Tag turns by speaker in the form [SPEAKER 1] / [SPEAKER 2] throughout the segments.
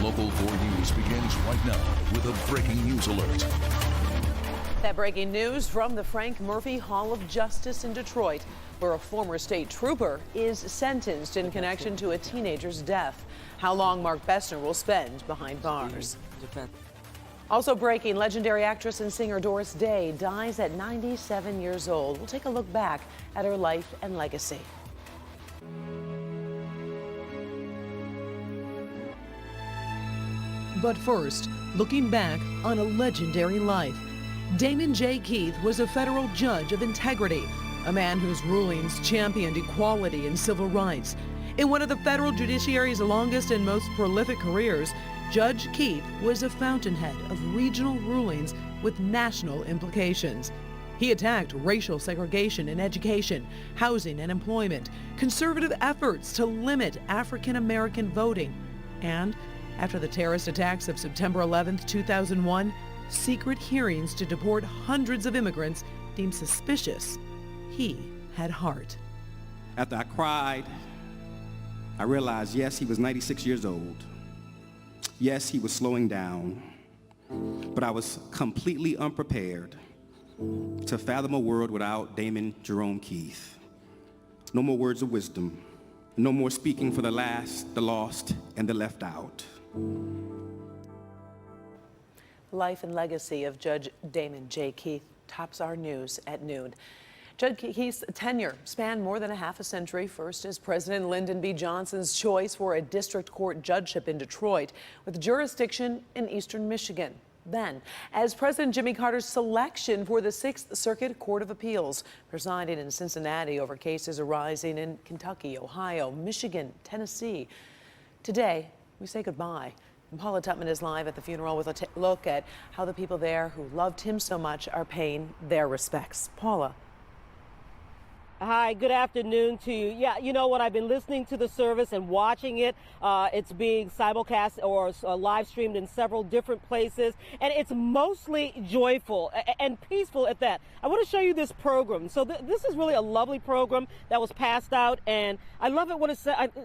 [SPEAKER 1] Local 4 News begins right now with a breaking news alert.
[SPEAKER 2] That breaking news from the Frank Murphy Hall of Justice in Detroit, where a former state trooper is sentenced in connection to a teenager's death. How long Mark Besser will spend behind bars. Also breaking, legendary actress and singer Doris dies at 97 years old. We'll take a look back at her life and legacy. But first, looking back on a legendary life. Damon J. Keith was a federal judge of integrity, a man whose rulings championed equality and civil rights. In one of the federal judiciary's longest and most prolific careers, Judge Keith was a fountainhead of regional rulings with national implications. He attacked racial segregation in education, housing and employment, conservative efforts to limit African American voting, and after the terrorist attacks of September 11, 2001, secret hearings to deport hundreds of immigrants deemed suspicious. He had heart.
[SPEAKER 3] After I cried, I realized, yes, he was 96 years old. Yes, he was slowing down, but I was completely unprepared to fathom a world without Damon Jerome Keith. No more words of wisdom, no more speaking for the last, the lost, and the left out.
[SPEAKER 2] Life and legacy of Judge Damon J. Keith tops our news at noon. Judge Keith's tenure spanned more than a half a century, first as President Lyndon B. Johnson's choice for a district court judgeship in Detroit with jurisdiction in eastern Michigan. Then, as President Jimmy Carter's selection for the 6th Circuit Court of Appeals, presiding in Cincinnati over cases arising in Kentucky, Ohio, Michigan, Tennessee. Today, we say goodbye. And Paula Tutman is live at the funeral with a look at how the people there who loved him so much are paying their respects. Paula.
[SPEAKER 4] Hi, good afternoon to you. Yeah, you know what? I've been listening to the service and watching it. It's being simulcast or live streamed in several different places, and it's mostly joyful and peaceful at that. I want to show you this program. So this is really a lovely program that was passed out, and I love it when it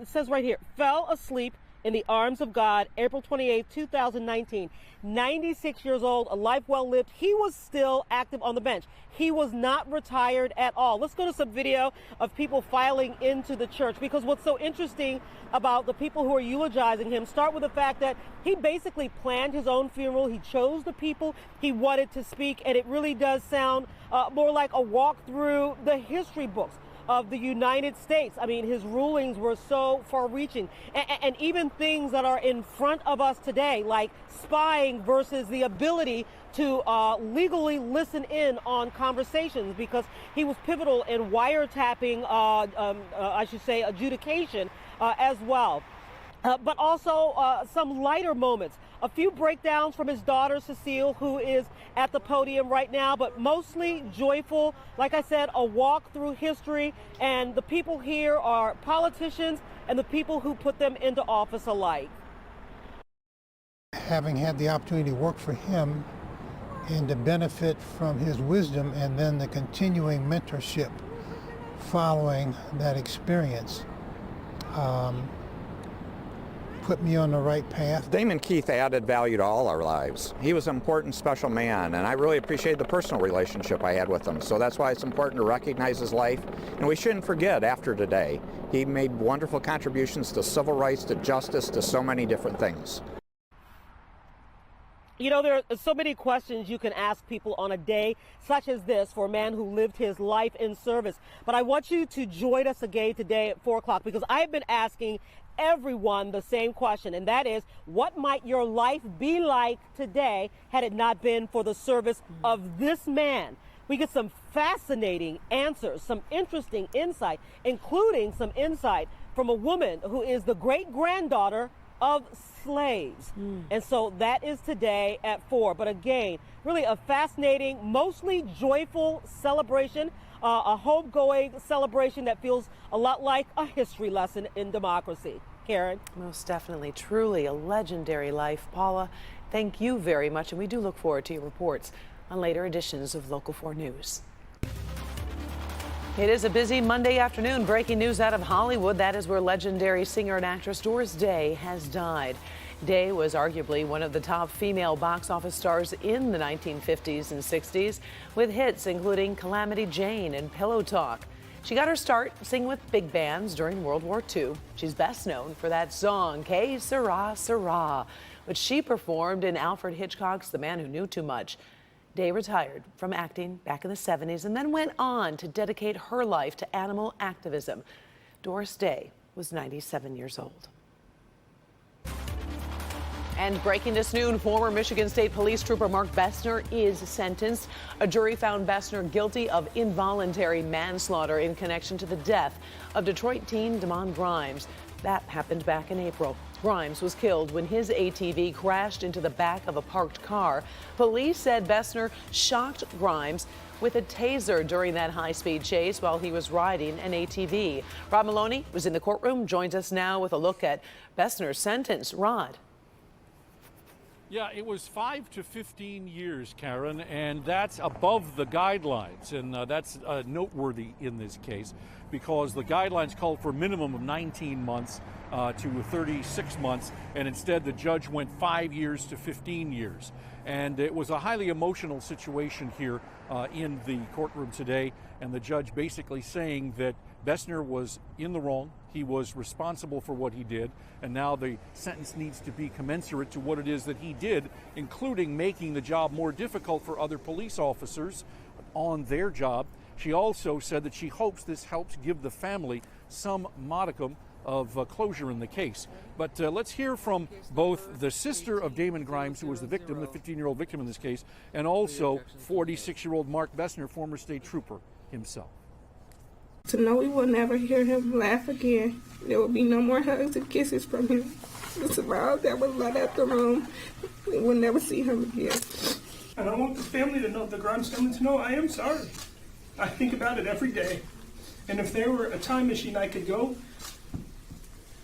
[SPEAKER 4] says right here, fell asleep in the arms of God, April 28, 2019. 96 years old, a life well lived. He was still active on the bench. He was not retired at all. Let's go to some video of people filing into the church, because what's so interesting about the people who are eulogizing him start with the fact that he basically planned his own funeral. He chose the people he wanted to speak, and it really does sound more like a walk through the history books of the United States. I mean, his rulings were so far-reaching, and even things that are in front of us today, like spying versus the ability to legally listen in on conversations, because he was pivotal in wiretapping, I should say, adjudication as well. But also some lighter moments. A few breakdowns from his daughter, Cecile, who is at the podium right now, but mostly joyful. Like I said, a walk through history, and the people here are politicians and the people who put them into office alike.
[SPEAKER 5] Having had the opportunity to work for him and to benefit from his wisdom and then the continuing mentorship following that experience, put me on the right path.
[SPEAKER 6] Damon Keith added value to all our lives. He was an important, special man, and I really appreciate the personal relationship I had with him. So that's why it's important to recognize his life, and we shouldn't forget after today. He made wonderful contributions to civil rights, to justice, to so many different things.
[SPEAKER 4] You know, there are so many questions you can ask people on a day such as this for a man who lived his life in service. But I want you to join us again today at 4 o'clock, because I've been asking everyone the same question, and that is, what might your life be like today had it not been for the service of this man? We get some fascinating answers, some interesting insight, including some insight from a woman who is the great-granddaughter of slaves. And so that is today at 4. But again, really a fascinating, mostly joyful celebration, a homegoing celebration that feels a lot like a history lesson in democracy. Karen?
[SPEAKER 2] Most definitely. Truly a legendary life. Paula, thank you very much, and we do look forward to your reports on later editions of Local 4 News. It is a busy Monday afternoon. Breaking news out of Hollywood. That is where legendary singer and actress Doris Day has died. Day was arguably one of the top female box office stars in the 1950s and 60s, with hits including Calamity Jane and Pillow Talk. She got her start singing with big bands during World War II. She's best known for that song, Que Sera, Sera, which she performed in Alfred Hitchcock's The Man Who Knew Too Much. Day retired from acting back in the 70s and then went on to dedicate her life to animal activism. Doris Day was 97 years old. And breaking this noon, former Michigan State Police Trooper Mark Besser is sentenced. A jury found Besser guilty of involuntary manslaughter in connection to the death of Detroit teen Damon Grimes. That happened back in April. Grimes was killed when his ATV crashed into the back of a parked car. Police said Besser shocked Grimes with a taser during that high-speed chase while he was riding an ATV. Rod Maloney was in the courtroom, joins us now with a look at Besser's sentence. Rod.
[SPEAKER 7] Yeah, it was 5 to 15 years, Karen, and that's above the guidelines, and that's noteworthy in this case because the guidelines called for a minimum of 19 months to 36 months, and instead the judge went 5 years to 15 years. And it was a highly emotional situation here in the courtroom today, and the judge basically saying that Besser was in the wrong, he was responsible for what he did, and now the sentence needs to be commensurate to what it is that he did, including making the job more difficult for other police officers on their job. She also said that she hopes this helps give the family some modicum of closure in the case. But let's hear from both the sister of Damon Grimes, who was the victim, the 15-year-old victim in this case, and also 46-year-old Mark Besser, former state trooper himself.
[SPEAKER 8] To know we will never hear him laugh again. There will be no more hugs and kisses from him. The smile that was right out the room. We will never see him again.
[SPEAKER 9] And I want the family to know, the Grimes family to know, I am sorry. I think about it every day. And if there were a time machine I could go,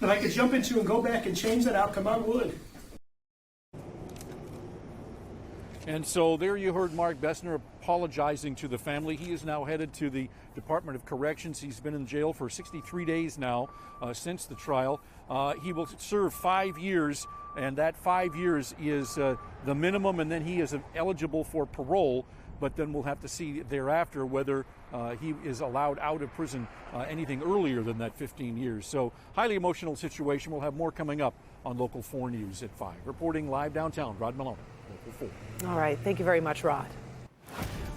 [SPEAKER 9] that I could jump into and go back and change that outcome, I would.
[SPEAKER 7] And so there you heard Mark Besser apologizing to the family. He is now headed to the Department of Corrections. He's been in jail for 63 days now since the trial. He will serve 5 years, and that 5 years is the minimum, and then he is eligible for parole. But then we'll have to see thereafter whether he is allowed out of prison anything earlier than that 15 years. So highly emotional situation. We'll have more coming up on Local 4 News at 5. Reporting live downtown, Rod Maloney, Local 4.
[SPEAKER 2] All right. Thank you very much, Rod.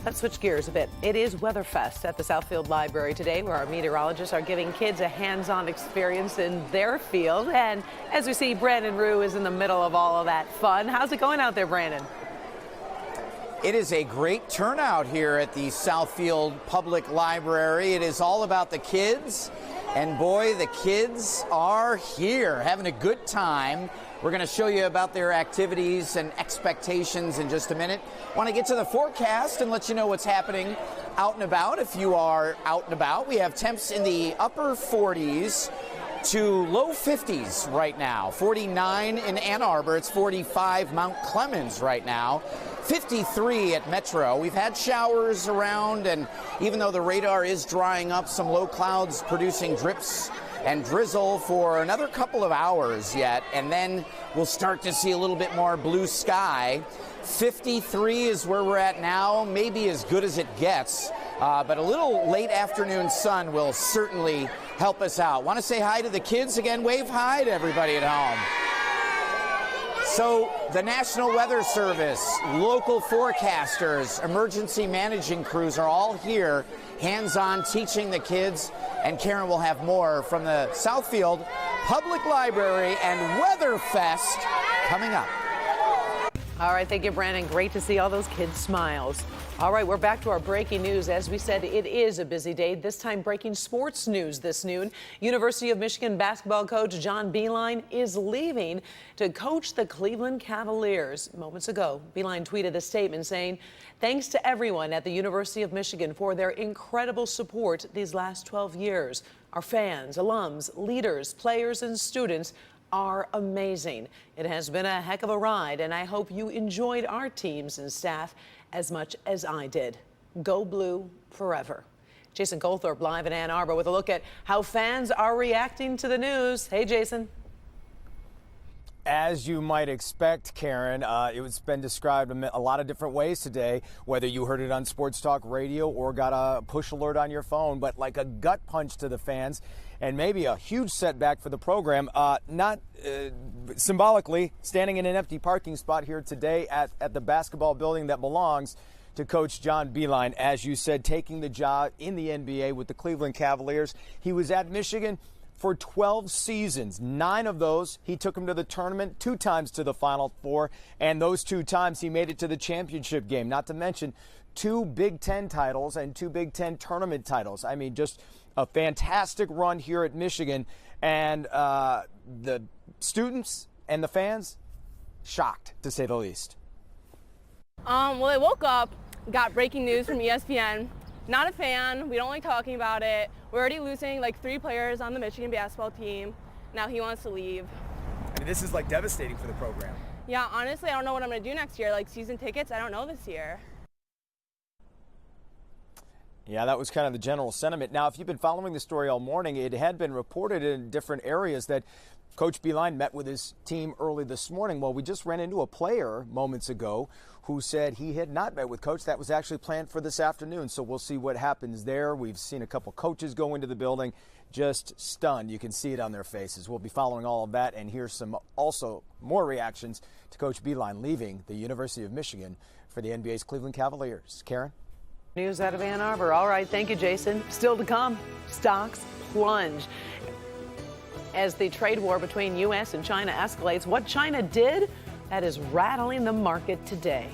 [SPEAKER 2] Let's switch gears a bit. It is Weatherfest at the Southfield Library today, where our meteorologists are giving kids a hands-on experience in their field. And as we see, Brandon Rue is in the middle of all of that fun. How's it going out there, Brandon?
[SPEAKER 10] It is a great turnout here at the Southfield Public Library. It is all about the kids, and boy, the kids are here having a good time. We're going to show you about their activities and expectations in just a minute. Want to get to the forecast and let you know what's happening out and about. If you are out and about, we have temps in the upper 40s to low 50s right now. 49 in Ann Arbor. It's 45 Mount Clemens right now. 53 at Metro. We've had showers around, and even though the radar is drying up, some low clouds producing drips and drizzle for another couple of hours yet, and then we'll start to see a little bit more blue sky. 53 is where we're at now, maybe as good as it gets, but a little late afternoon sun will certainly help us out. Want to say hi to the kids again? Wave hi to everybody at home. So the National Weather Service, local forecasters, emergency managing crews are all here, hands-on teaching the kids. And Karen will have more from the Southfield Public Library and Weatherfest coming up.
[SPEAKER 2] All right, thank you, Brandon. Great to see all those kids' smiles. All right, we're back to our breaking news. As we said, it is a busy day. This time, breaking sports news this noon. University of Michigan basketball coach John Beilein is leaving to coach the Cleveland Cavaliers. Moments ago, Beilein tweeted a statement saying, "Thanks to everyone at the University of Michigan for their incredible support these last 12 years. Our fans, alums, leaders, players, and students are amazing. It has been a heck of a ride, and I hope you enjoyed our teams and staff as much as I did. Go Blue forever." Jason Goldthorpe live in Ann Arbor with a look at how fans are reacting to the news. Hey, Jason.
[SPEAKER 11] As you might expect, Karen, it's been described a lot of different ways today, whether you heard it on Sports Talk Radio or got a push alert on your phone, but like a gut punch to the fans and maybe a huge setback for the program. Not symbolically, standing in an empty parking spot here today at the basketball building that belongs to Coach John Beilein, as you said, taking the job in the NBA with the Cleveland Cavaliers. He was at Michigan for 12 seasons. 9 of those, he took him to the tournament, 2 times to the Final Four, and those 2 times he made it to the championship game, not to mention 2 Big Ten titles and 2 Big Ten tournament titles. I mean, just a fantastic run here at Michigan, and the students and the fans, shocked, to say the least.
[SPEAKER 12] Well, I woke up, got breaking news from ESPN. Not a fan. We don't like talking about it. We're already losing like 3 players on the Michigan basketball team. Now he wants to leave.
[SPEAKER 11] I mean, this is like devastating for the program.
[SPEAKER 12] Yeah, honestly, I don't know what I'm going to do next year. Like season tickets, I don't know this year.
[SPEAKER 11] Yeah, that was kind of the general sentiment. Now, if you've been following the story all morning, it had been reported in different areas that Coach Beilein met with his team early this morning. Well, we just ran into a player moments ago who said he had not met with Coach. That was actually planned for this afternoon, so we'll see what happens there. We've seen a couple coaches go into the building, just stunned. You can see it on their faces. We'll be following all of that, and here's some also more reactions to Coach Beilein leaving the University of Michigan for the NBA's Cleveland Cavaliers. Karen?
[SPEAKER 2] News out of Ann Arbor. All right, thank you, Jason. Still to come, stocks plunge as the trade war between U.S. and China escalates. What China did, that is rattling the market today.